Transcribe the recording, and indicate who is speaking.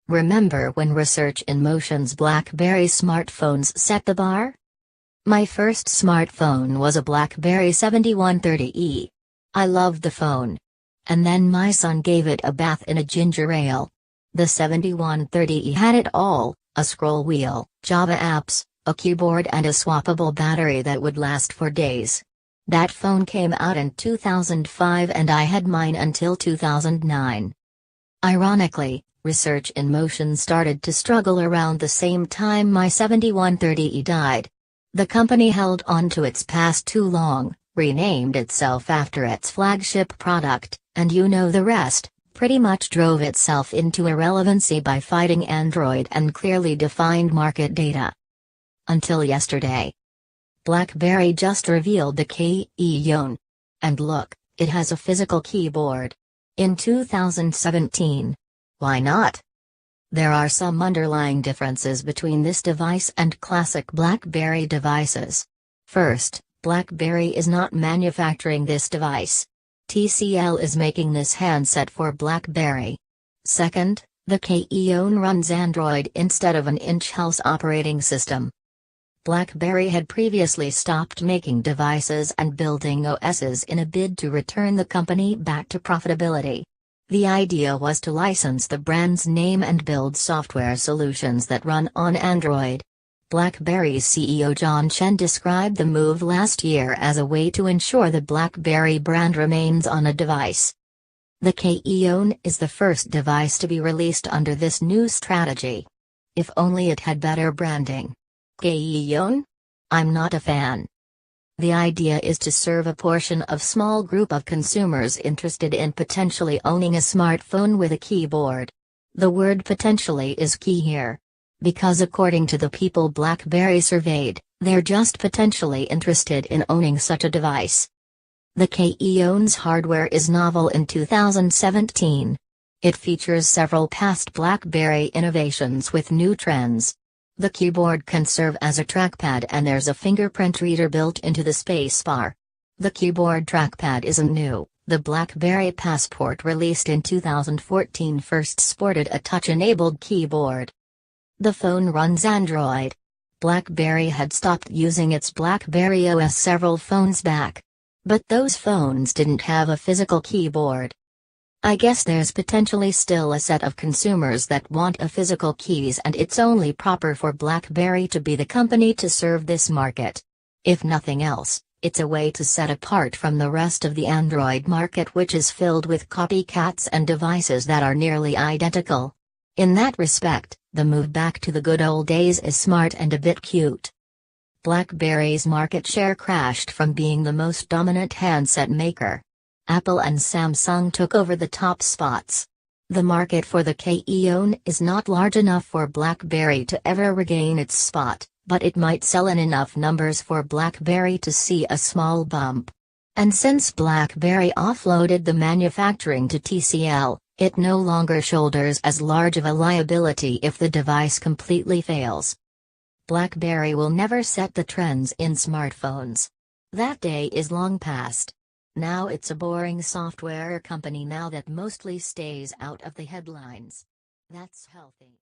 Speaker 1: Remember when Research in Motion's BlackBerry smartphones set the bar? My first smartphone was a BlackBerry 7130E. I loved the phone. And then my son gave it a bath in a ginger ale. The 7130E had it all: a scroll wheel, Java apps, a keyboard and a swappable battery that would last for days. That phone came out in 2005 and I had mine until 2009. Ironically, Research in Motion started to struggle around the same time my 7130E died. The company held on to its past too long, renamed itself after its flagship product, and you know the rest, pretty much drove itself into irrelevancy by fighting Android and clearly defined market data. Until yesterday. BlackBerry just revealed the KEYone. And look, it has a physical keyboard. In 2017. Why not? There are some underlying differences between this device and classic BlackBerry devices. First, BlackBerry is not manufacturing this device. TCL is making this handset for BlackBerry. Second, the KEYone runs Android instead of an in-house operating system. BlackBerry had previously stopped making devices and building OSs in a bid to return the company back to profitability. The idea was to license the brand's name and build software solutions that run on Android. BlackBerry's CEO John Chen described the move last year as a way to ensure the BlackBerry brand remains on a device. The KEYone is the first device to be released under this new strategy. If only it had better branding. KEYone? I'm not a fan. The idea is to serve a portion of small group of consumers interested in potentially owning a smartphone with a keyboard. The word potentially is key here. Because according to the people BlackBerry surveyed, they're just potentially interested in owning such a device. The KEYone's hardware is novel in 2017. It features several past BlackBerry innovations with new trends. The keyboard can serve as a trackpad and there's a fingerprint reader built into the spacebar. The keyboard trackpad isn't new. The BlackBerry Passport released in 2014 first sported a touch-enabled keyboard. The phone runs Android. BlackBerry had stopped using its BlackBerry OS several phones back. But those phones didn't have a physical keyboard. I guess there's potentially still a set of consumers that want a physical keys and it's only proper for BlackBerry to be the company to serve this market. If nothing else, it's a way to set apart from the rest of the Android market, which is filled with copycats and devices that are nearly identical. In that respect, the move back to the good old days is smart and a bit cute. BlackBerry's market share crashed from being the most dominant handset maker. Apple and Samsung took over the top spots. The market for the KEYone is not large enough for BlackBerry to ever regain its spot, but it might sell in enough numbers for BlackBerry to see a small bump. And since BlackBerry offloaded the manufacturing to TCL, it no longer shoulders as large of a liability if the device completely fails. BlackBerry will never set the trends in smartphones. That day is long past. Now it's a boring software company now that mostly stays out of the headlines. That's healthy.